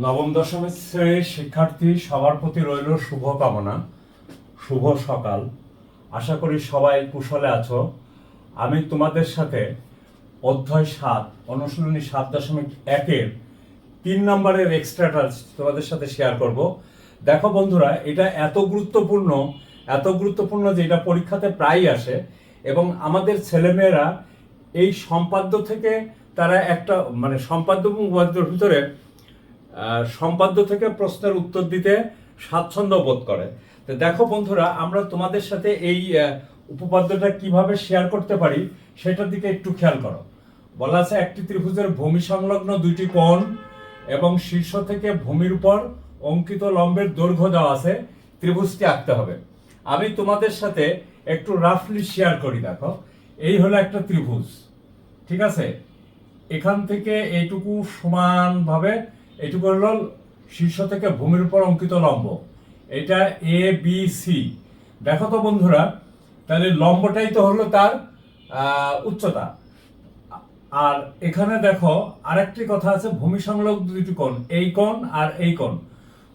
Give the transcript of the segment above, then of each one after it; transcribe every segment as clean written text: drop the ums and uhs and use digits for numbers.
নবম দশম শ্রেণীর শিক্ষার্থী সবার প্রতি রইল শুভকামনা। শুভ সকাল। আশা করি সবাই কুশলে আছো। আমি তোমাদের সাথে অধ্যায় ৭ অনুশীলনী ৭.১-এর ৩ নম্বরের এক্সট্রাটা তোমাদের সাথে শেয়ার করব। দেখো বন্ধুরা, এটা এত গুরুত্বপূর্ণ যে এটা পরীক্ষাতে প্রায়ই আসে এবং আমাদের ছেলেমেয়েরা এই সম্পাদ্য থেকে তারা একটা সম্পাদ্য এবং উপাদ্যর ভিতরে সম্পাদ্য থেকে প্রশ্নের উত্তর দিতে স্বাচ্ছন্দ্য বোধ করে। তো দেখো বন্ধুরা, আমরা তোমাদের সাথে এই উপপাদ্যটা কিভাবে শেয়ার করতে পারি সেটার দিকে একটু খেয়াল করো। বলা আছে একটি ত্রিভুজের ভূমি সংলগ্ন দুইটি কোণ এবং শীর্ষ থেকে ভূমির উপর অঙ্কিত লম্বের দৈর্ঘ্য দেওয়া আছে, ত্রিভুজটি আঁকতে হবে। আমি তোমাদের সাথে একটু রাফলি শেয়ার করি। দেখো, এই হলো একটা ত্রিভুজ, ঠিক আছে। এখান থেকে এইটুকু সমানভাবে, এইটুকু হলো শীর্ষ থেকে ভূমির উপর অঙ্কিত লম্ব, এটা এ বি সি। দেখো তো বন্ধুরা, তাহলে লম্বটাই তো হলো তার উচ্চতা। আর এখানে দেখো আরেকটি কথা আছে, ভূমি সংলগ্ন দুইটি কোণ, এই কোণ আর এই কোণ।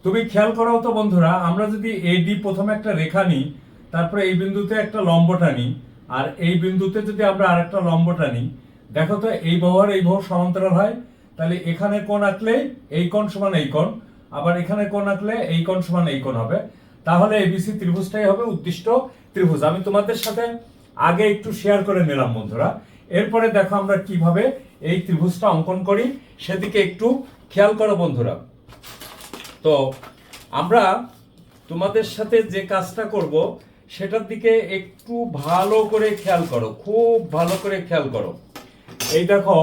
তুমি খেয়াল করো তো বন্ধুরা, আমরা যদি এডি প্রথমে একটা রেখা নিই, তারপরে এই বিন্দুতে একটা লম্ব টানি, আর এই বিন্দুতে যদি আমরা আরেকটা লম্ব টানি, দেখো তো এই বাহু আর এই বাহু সমান্তরাল হয়। তাহলে এখানে কোণ আঁকলে এই কোণ সমান এই কোণ, আবার এখানে কোণ আঁকলে এই কোণ সমান এই কোণ হবে। তাহলে এবিসি ত্রিভুজটাই হবে উদ্দিষ্ট ত্রিভুজ। আমি তোমাদের সাথে আগে একটু শেয়ার করে নিলাম বন্ধুরা। এরপরে দেখো আমরা কিভাবে এই ত্রিভুজটা অঙ্কন করি সেদিকে একটু খেয়াল করো বন্ধুরা। তো আমরা তোমাদের সাথে যে কাজটা করব সেটার দিকে একটু ভালো করে খেয়াল করো, খুব ভালো করে খেয়াল করো। এই দেখো,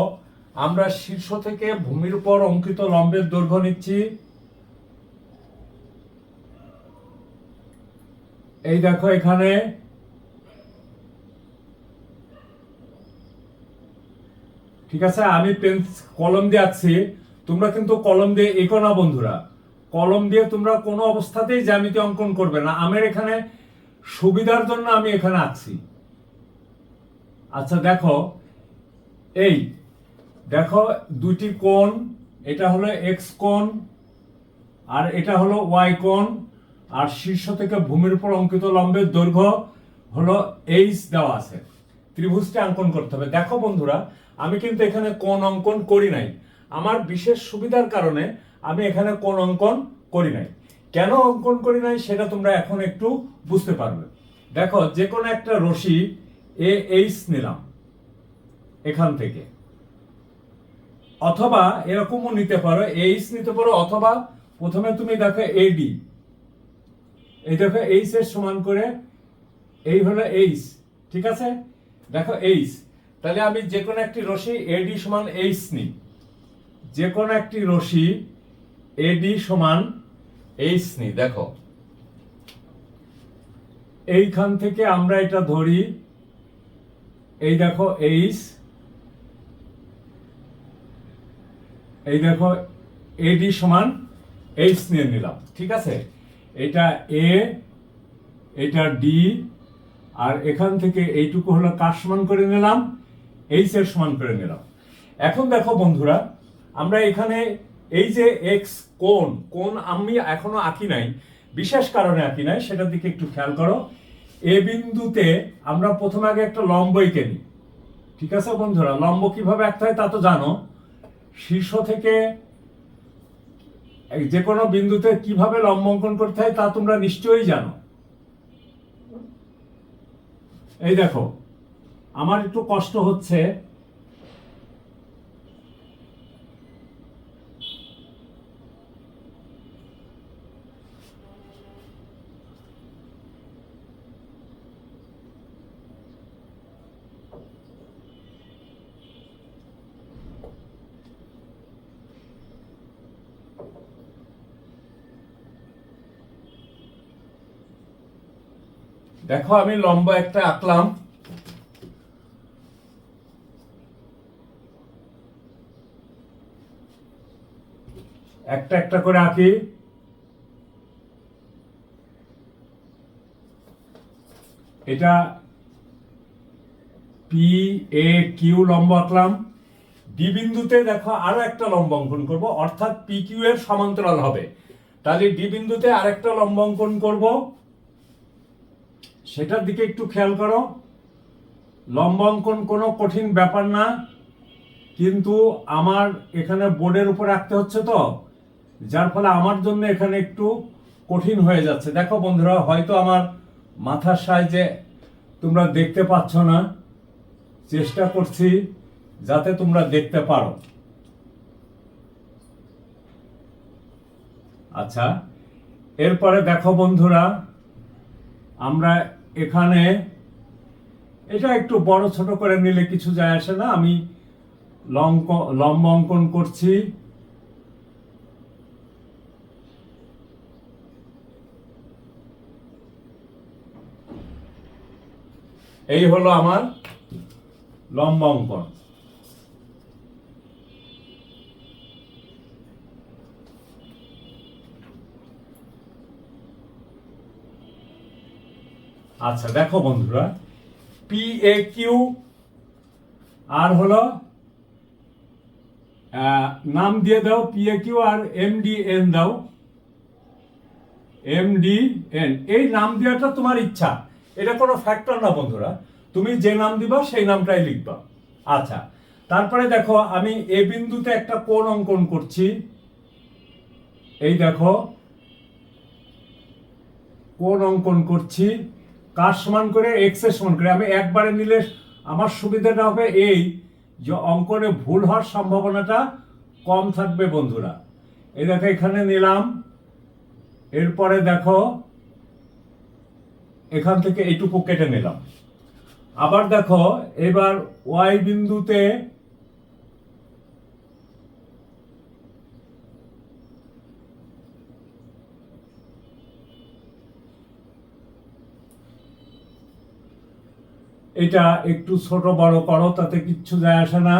আমরা শীর্ষ থেকে ভূমির উপর অঙ্কিত লম্বের দৈর্ঘ্য নিচ্ছি। এই দেখো এখানে, ঠিক আছে। আমি কলম দিয়ে আঁকছি, তোমরা কিন্তু কলম দিয়ে এঁকো না বন্ধুরা। কলম দিয়ে তোমরা কোনো অবস্থাতেই জ্যামিতি অঙ্কন করবে না। আমার এখানে সুবিধার জন্য আমি এখানে আঁকছি। আচ্ছা দেখো, এই দেখো দুইটি কোণ, এটা হলো এক্স কোণ আর এটা হলো ওয়াই কোণ, আর শীর্ষ থেকে ভূমির উপর অঙ্কিত লম্বের দৈর্ঘ্য হলো এইচ দেওয়া আছে। ত্রিভুজটি অঙ্কন করতে হবে। দেখো বন্ধুরা, আমি কিন্তু এখানে কোণ অঙ্কন করি নাই। আমার বিশেষ সুবিধার কারণে আমি এখানে কোণ অঙ্কন করি নাই। কেন অঙ্কন করি নাই সেটা তোমরা এখন একটু বুঝতে পারবে। দেখো, যে কোনো একটা রশি এ এইচ নিলাম এখান থেকে, অথবা এরকমও নিতে পারো, এইচ নিতে পারো, অথবা প্রথমে তুমি দেখো এডি, এই দেখো এইচ এর সমান করে এই হলো এইচ, ঠিক আছে। দেখো এইচ, তাহলে আমি যে কোনো একটি রশি এডি সমান এইচ নিই, যে কোনো একটি রশি এডি সমান এইচ নিই। দেখো এইখান থেকে আমরা এটা ধরি, এই দেখো এইচ, এই দেখো এডি সমান এইচ নিয়ে নিলাম, ঠিক আছে। এটা এ, এটা ডি, আর এখান থেকে এইটুকু হলো কার সমান করে নিলাম, এইচ এর সমান করে নিলাম। এখন দেখো বন্ধুরা, আমরা এখানে এই যে এক্স কোণ, আমি এখনো আঁকি নাই, বিশেষ কারণে আঁকি নাই, সেটার দিকে একটু খেয়াল করো। এ বিন্দুতে আমরা প্রথমে আগে একটা লম্ব এঁকে নিই, ঠিক আছে বন্ধুরা। লম্ব কিভাবে আঁকতে হয় তা তো জানো। শীর্ষ থেকে যে কোনো বিন্দুতে কিভাবে লম্ব অঙ্কন করতে হয় তা তোমরা নিশ্চয়ই জানো। এই দেখো, আমার একটু কষ্ট হচ্ছে, দেখো আমি লম্ব একটা আঁকলাম, একটা একটা করে আঁকি। এটা পি এ কিউ লম্ব আঁকলাম, ডি বিন্দুতে দেখো আরো একটা লম্ব অঙ্কন করব, অর্থাৎ পি কিউ এর সমান্তরাল হবে। তাহলে ডি বিন্দুতে আরেকটা লম্ব অঙ্কন করব, সেটার দিকে একটু খেয়াল করো। লম্ব অঙ্কন কোনো কঠিন ব্যাপার না, কিন্তু আমার এখানে বোর্ডের উপর রাখতে হচ্ছে তো, যার ফলে আমার জন্য এখানে একটু কঠিন হয়ে যাচ্ছে। দেখো বন্ধুরা, হয়তো আমার মাথার সাহায্যে তোমরা দেখতে পাচ্ছ না, চেষ্টা করছি যাতে তোমরা দেখতে পারো। আচ্ছা, এরপরে দেখো বন্ধুরা, আমরা এখানে এটা একটু বড় ছোট করে নিলে কিছু যায় আসে না। আমি লম্ব অঙ্কন করছি। এই হলো আমার লম্ব অঙ্কন। আচ্ছা দেখো বন্ধুরা, পি এ কিউ আর হলো নাম দিয়ে দাও পি এ কিউ, আর এম ডি এন দাও, এম ডি এন। এই নাম দেওয়াটা তোমার ইচ্ছা, এটা কোনো ফ্যাক্টর না বন্ধুরা, তুমি যে নাম দিবা সেই নামটাই লিখবা। আচ্ছা, তারপরে দেখো আমি এ বিন্দুতে একটা কোণ অঙ্কন করছি। এই দেখো কোণ অঙ্কন করছি, কার সমান করে? এক্স এর সমান করে। আমি একবারে নিলে আমার সুবিধাটা হবে এই যে অঙ্কনে ভুল হওয়ার সম্ভাবনাটা কম থাকবে বন্ধুরা। এই দেখো এখানে নিলাম, এরপরে দেখো এখান থেকে এইটুকু কেটে নিলাম। আবার দেখো এবার ওয়াই বিন্দুতে এটা একটু ছোট বড় করো, তাতে কিচ্ছু যায় আসে না।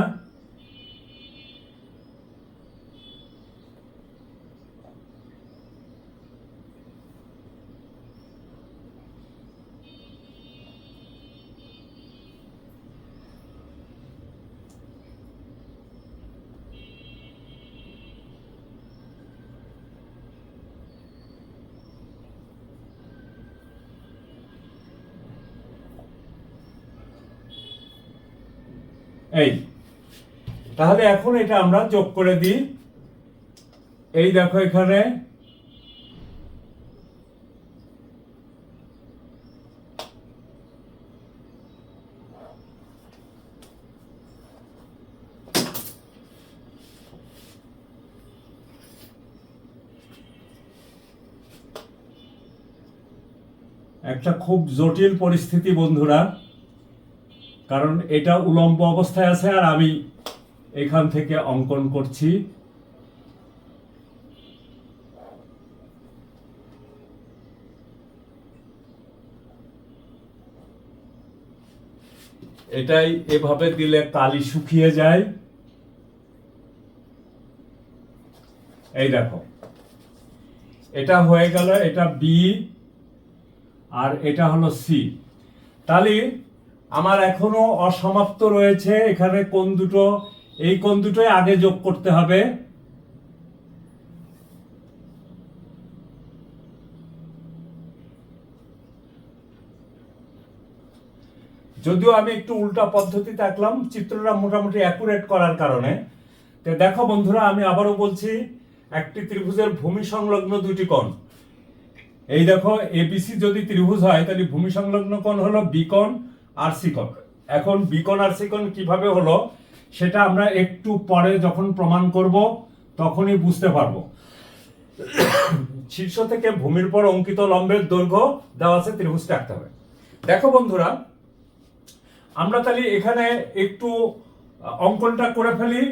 এই তাহলে এখন এটা আমরা যোগ করে দিই। এই দেখো এখানে একটা খুব জটিল পরিস্থিতি বন্ধুরা, কারণ এটা উলম্ব অবস্থায় আছে আর আমি এখান থেকে অঙ্কন করছি। এটাই এভাবে দিলে কালি শুকিয়ে যায়। এই দেখো এটা হয়ে গেল, এটা বি আর এটা হলো সি। তাহলে আমার এখনো অসমাপ্ত রয়েছে এখানে কোণ দুটো, এই কোণ দুটোই আগে যোগ করতে হবে। যদিও আমি একটু উল্টা পদ্ধতিতে আঁকলাম চিত্রটা মোটামুটি অ্যাকুরেট করার কারণে। তো দেখো বন্ধুরা, আমি আবারও বলছি, একটি ত্রিভুজের ভূমি সংলগ্ন দুটি কোণ। এই দেখো এবিসি যদি ত্রিভুজ হয় তাহলে ভূমি সংলগ্ন কোণ হলো বি কোণ আর সি কোণ। এখন বি কোণ আর সি কোণ কিভাবে হলো সেটা আমরা একটু পরে যখন প্রমাণ করব তখনই বুঝতে পারবো। শীর্ষ থেকে ভূমির পর অঙ্কিত লম্বের দৈর্ঘ্য দেওয়া আছে, ত্রিভুজটা আঁকতে হবে। দেখো বন্ধুরা, আমরা তাহলে এখানে একটু অঙ্কনটা করে ফেলি।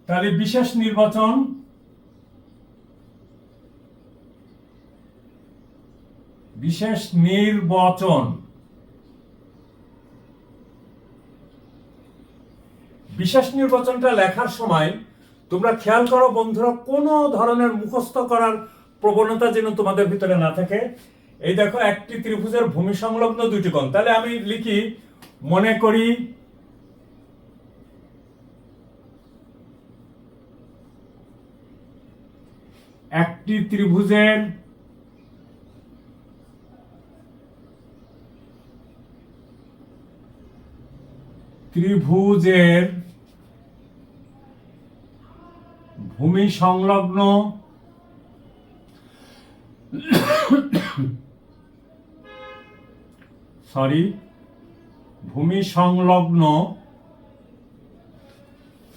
তাহলে বিশেষ নির্বাচন, বিশেষ নির্বাচন, বিশেষ নির্বাচনটা লেখার সময় তোমরা খেয়াল করো বন্ধুরা, কোনো ধরনের মুখস্থ করার প্রবণতা যেন তোমাদের ভিতরে না থাকে। এই দেখো একটি ত্রিভুজের ভূমি সংলগ্ন দুইটি কোণ, তাহলে আমি লিখি, মনে করি একটি ত্রিভুজের ভূমি সংলগ্ন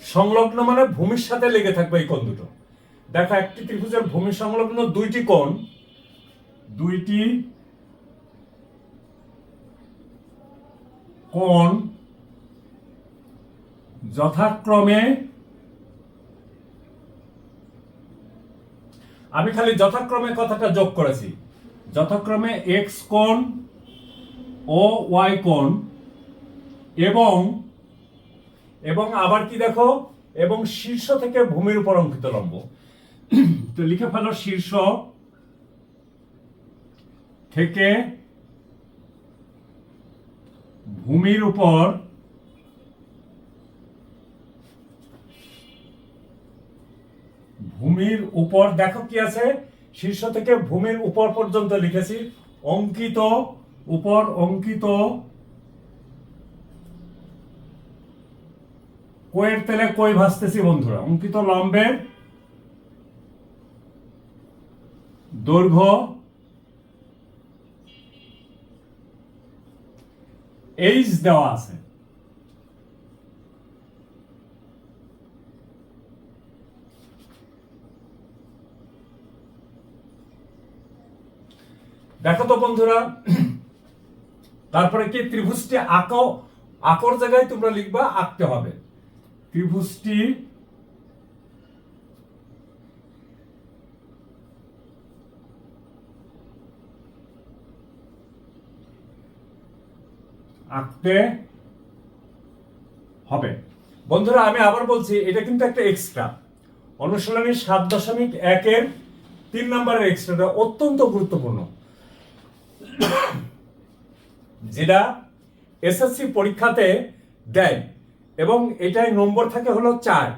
সংলগ্ন মানে ভূমির সাথে লেগে থাকবে এই কোণ দুটো। দেখো একটি ত্রিভুজের ভূমি সংলগ্ন দুইটি কোণ যথাক্রমে, আমি খালি যথাক্রমে কথাটা যোগ করেছি, যথাক্রমে এক্স কোণ ও ওয়াই কোণ, এবং আবার কি দেখো, এবং শীর্ষ থেকে ভূমির উপর অঙ্কিত লম্ব। তো লিখে ফেলো, শীর্ষ থেকে ভূমির উপর দেখো কি আছে, শীর্ষ থেকে ভূমির উপর পর্যন্ত লিখেছি অঙ্কিত, উপর অঙ্কিত কোয়ের তেলে কই ভাসতেছি বন্ধুরা, অঙ্কিত লম্বের দৈর্ঘ্য এইচ দেওয়া আছে। দেখো তো বন্ধুরা, তারপরে কি ত্রিভুজটি আঁকর জায়গায় তোমরা লিখবা আঁকতে হবে। ত্রিভুজটি আঁকতে হবে। বন্ধুরা আমি আবার বলছি, এটা কিন্তু একটা এক্সট্রা অনুশীলনী 7.1 3 নম্বরের এক্সট্রাটা অত্যন্ত গুরুত্বপূর্ণ, যেটা এসএসসি পরীক্ষাতে দেয়, এবং এটাই নম্বর থাকে হলো 4।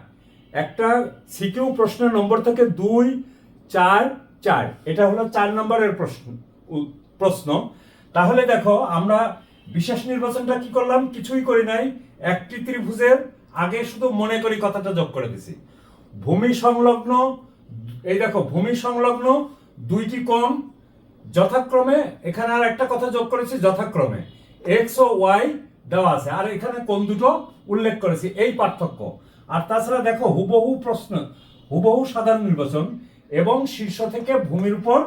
একটা সিকিউ প্রশ্নের নম্বর থাকে 2, 4, 4, এটা হলো 4 নম্বরের প্রশ্ন। তাহলে দেখো আমরা বিশেষ নির্বাচনটা কি করলাম, কিছুই করি নাই, একটি ত্রিভুজের আগে শুধু মনে করি কথাটা যোগ করে দিছি। ভূমি সংলগ্ন, এই দেখো ভূমি সংলগ্ন দুইটি কোণ যথাক্রমে, এখানে আর একটা কথা যোগ করেছি, যথাক্রমে এক্স ও ওয়াই দেওয়া আছে, আর এখানে কোণ দুটো উল্লেখ করেছি, এই পার্থক্য। আর তাছাড়া দেখো হুবহু সাধারণ নির্বাচন, এবং শীর্ষ থেকে ভূমির উপর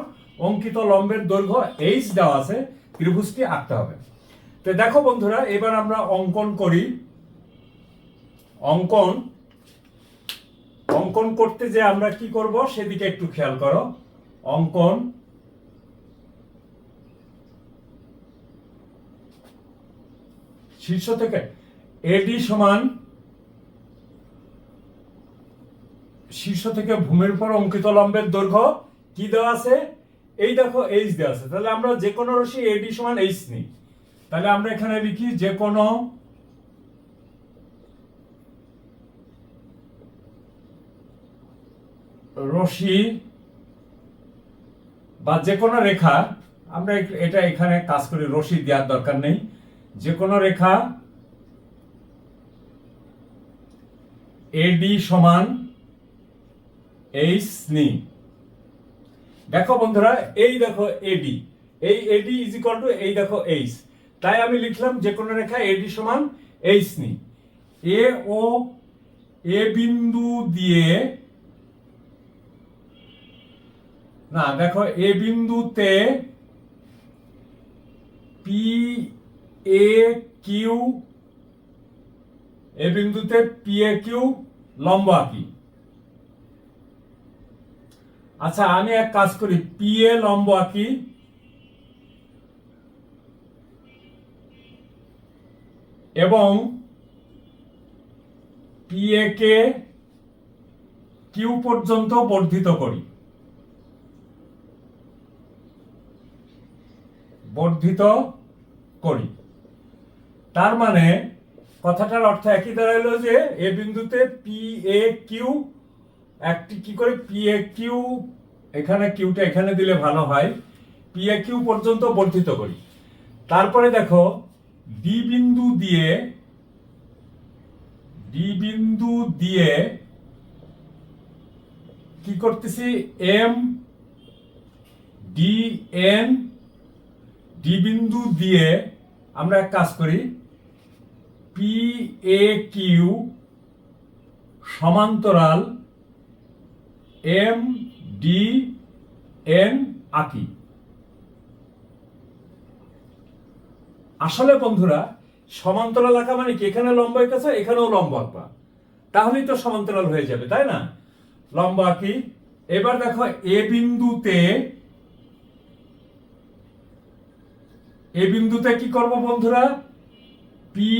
অঙ্কিত লম্বের দৈর্ঘ্য এইচ দেওয়া আছে, ত্রিভুজটি আঁকতে হবে। তো দেখো বন্ধুরা, এবার আমরা অঙ্কন করি। অঙ্কন করতে যে আমরা কি করব সেদিকে একটু খেয়াল করো। অঙ্কন শীর্ষ থেকে এডি সমান, শীর্ষ থেকে ভূমির উপর অঙ্কিত লম্বের দৈর্ঘ্য কি দেওয়া আছে, এই দেখো এইচ দেওয়া আছে। তাহলে আমরা যে কোনো রশ্মি এডি সমান এইচ নিই, তাহলে আমরা এখানে লিখি যে কোনো রশ্মি বা যে কোনো রেখা, আমরা এটা এখানে কাজ করি, রশ্মি দেওয়ার দরকার নেই, যে কোনো রেখা এডি সমান এইচ নিই। দেখো বন্ধুরা, এই দেখো এডি, এই এডি ইজ ইকুয়াল টু এই দেখো এইচ, তাই আমি লিখলাম যে কোনো রেখা এডি সমান এইচ নিই। এ ও এ বিন্দু দিয়ে, না দেখো এ বিন্দুতে পি এ কিউ, এ বিন্দুতে পি এ কিউ লম্ব আঁকি। আচ্ছা আমি এক কাজ করি, পি এ লম্ব আঁকি, এবং পি এ কে কিউ পর্যন্ত বর্ধিত করি, তার মানে কথাটার অর্থ একই দাঁড়াইলো যে এ বিন্দুতে পি এ কিউ একটি কি করে পি এ কিউ এখানে কিউটা এখানে দিলে ভালো হয়, পি এ কিউ পর্যন্ত বর্ধিত করি। তারপরে দেখো ডি বিন্দু দিয়ে কি করতেছি, এম ডি এন, ডি বিন্দু দিয়ে আমরা এক কাজ করি, পি এ কিউ সমান্তরাল এম ডি এন আঁকি। আসলে বন্ধুরা সমান্তরাল আঁকা মানে কি, এখানে লম্ব এঁকেছে এখানেও লম্ব আঁকবা, তাহলেই তো সমান্তরাল হয়ে যাবে, তাই না? লম্ব আঁকি। এবার দেখো এ বিন্দুতে কি করব বন্ধুরা, পি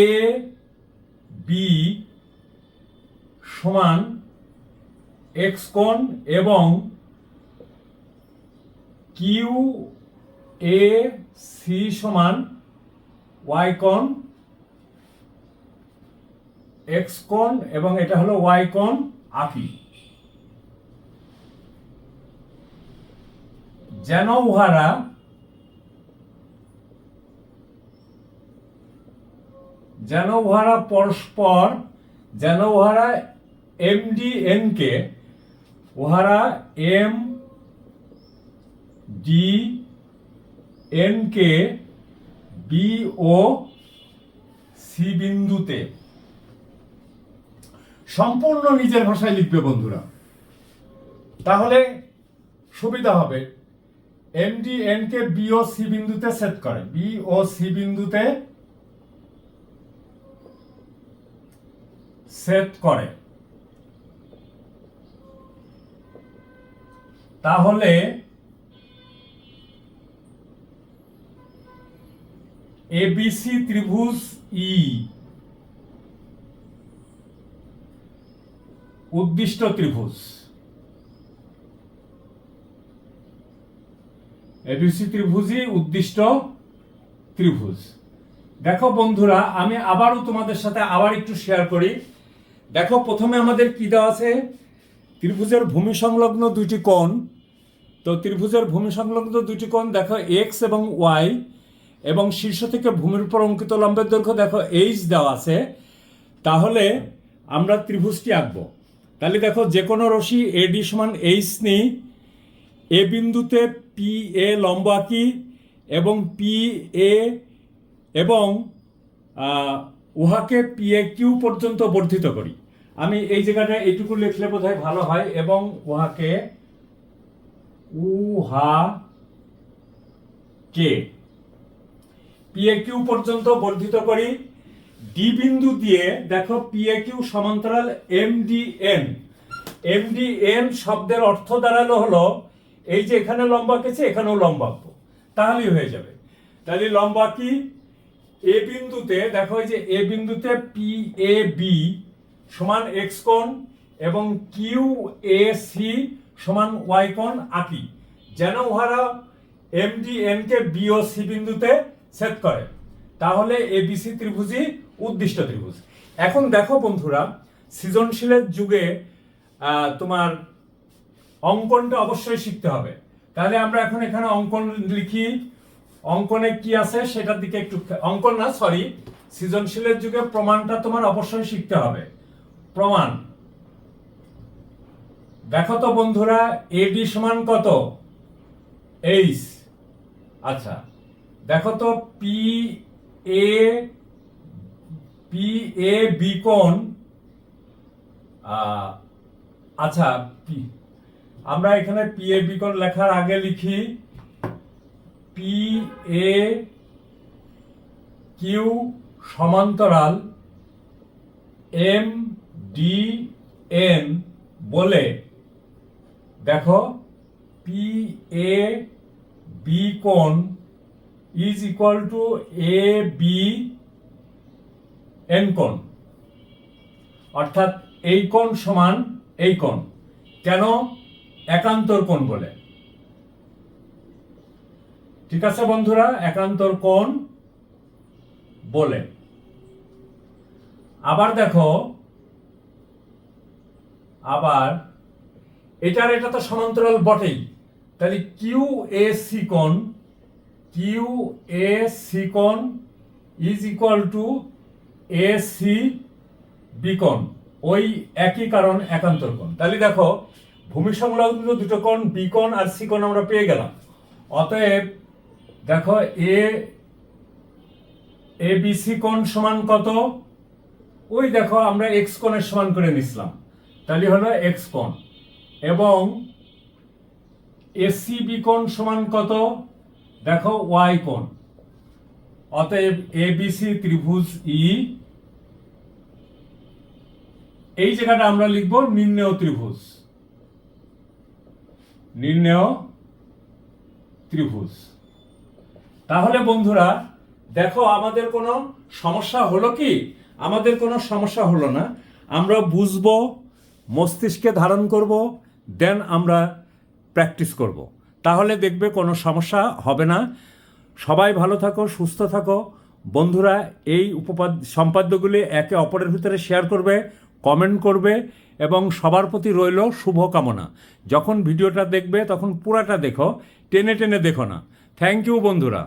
এ বি সমান এক্স কোণ এবং কিউ এ সি সমান ওয়াই কোণ, এক্স কোণ এবং এটা হলো ওয়াই কোণ আঁকি। যেন উহারা পরস্পর, যেন উহারা এম ডি এন কে, উহারা M D N K B ও সি বিন্দুতে, সম্পূর্ণ নিজের ভাষায় লিখবে বন্ধুরা, তাহলে সুবিধা হবে। M D N K B ও সি বিন্দুতে সেট করে, বি ও সি বিন্দুতে সেট করে, তাহলে এবিসি ত্রিভুজ ই উদ্দিষ্ট ত্রিভুজ, এবিসি ত্রিভুজই উদ্দিষ্ট ত্রিভুজ। দেখো বন্ধুরা আমি আবারও তোমাদের সাথে আবার একটু শেয়ার করি। দেখো প্রথমে আমাদের কি দেওয়া আছে, ত্রিভুজের ভূমি সংলগ্ন দুইটি কোণ। তো ত্রিভুজের ভূমি সংলগ্ন দুইটি কোণ দেখো এক্স এবং ওয়াই, এবং শীর্ষ থেকে ভূমির উপর অঙ্কিত লম্বের দৈর্ঘ্য দেখো এইচ দেওয়া আছে। তাহলে আমরা ত্রিভুজটি আঁকবো। তাহলে দেখো যে কোনো রশ্মি এডি সমান এইচ নিই, এ বিন্দুতে পি এ লম্ব আঁকি এবং পি এ এবং উহাকে পি এ কিউ পর্যন্ত বর্ধিত করি। আমি এই জায়গাটা এইটুকু লিখলে বোধহয় ভালো হয়, এবং উহাকে পি এ কিউ পর্যন্ত বর্ধিত করি। ডি বিন্দু দিয়ে দেখো পি এ কিউ সমান্তরাল M D N, M D N শব্দের অর্থ দাঁড়ালো হলো এই যে এখানে লম্ব আঁকেছে এখানেও লম্ব আঁকবো, তাহলেই হয়ে যাবে। তাহলে লম্ব আঁকি এ বিন্দুতে, দেখো এই যে এ বিন্দুতে পি এ বি সমান এক্স কোণ এবং কিউ এ সি সমান ওয়াই কোণ আঁকি, যেন উহারা M D N K B ও সি বিন্দুতে ছেদ করে, তাহলে এবিসি ত্রিভুজই উদ্দিষ্ট ত্রিভুজ। এখন দেখো বন্ধুরা সৃজনশীলের যুগে তোমার অঙ্কনটা অবশ্যই শিখতে হবে। তাহলে আমরা এখন এখানে অঙ্কন লিখি। অঙ্কনে কি আছে সেটার দিকে একটু, অঙ্কন না সরি, সৃজনশীলের যুগে প্রমাণটা তোমার অবশ্যই শিখতে হবে। প্রমাণ দেখো তো বন্ধুরা, এডি সমান কত, এইচ। আচ্ছা দেখো তো পি এ বি কোণ, আচ্ছা আমরা এখানে পি এ বি কোণ লেখার আগে লিখি পি এ কিউ সমান্তরাল এম ডি এন বলে দেখো পি এ বি কোণ is equal to A B N কোণ, অর্থাৎ এই কোণ সমান এই কোণ। কেন? একান্তর কোণ বলে। ঠিক আছে বন্ধুরা, একান্তর কোণ বলে। আবার দেখো, আবার এটা তো সমান্তরাল বটেই। তাহলে কিউ এ সি কোণ is equal to A C B কোণ, ওই একই কারণ একান্তর কোণ। তাহলে দেখো ভূমি সংলগ্ন দুটো কোণ বি কোণ আর সি কোণ আমরা পেয়ে গেলাম। অতএব দেখো এ বি সি কোণ সমান কত, ওই দেখো আমরা এক্স কোণের সমান করে নিছিলাম, তাহলে হলো এক্স কোণ। এবং এসি বি কোণ সমান কত, দেখো ওয়াই কোণ। অতএব এ বি সি ত্রিভুজ ই, এই জায়গাটা আমরা লিখব নির্ণেয় ত্রিভুজ। তাহলে বন্ধুরা দেখো আমাদের কোনো সমস্যা হলো কি? আমাদের কোনো সমস্যা হলো না। আমরা বুঝবো, মস্তিষ্কে ধারণ করব, দেন আমরা প্র্যাকটিস করব, তাহলে দেখবে কোনো সমস্যা হবে না। সবাই ভালো থাকো, সুস্থ থাকো বন্ধুরা। এই সম্পাদ্যগুলি একে অপরের ভিতরে শেয়ার করবে, কমেন্ট করবে এবং সবার প্রতি রইল শুভকামনা। যখন ভিডিওটা দেখবে তখন পুরাটা দেখো, টেনে টেনে দেখো না। থ্যাংক ইউ বন্ধুরা।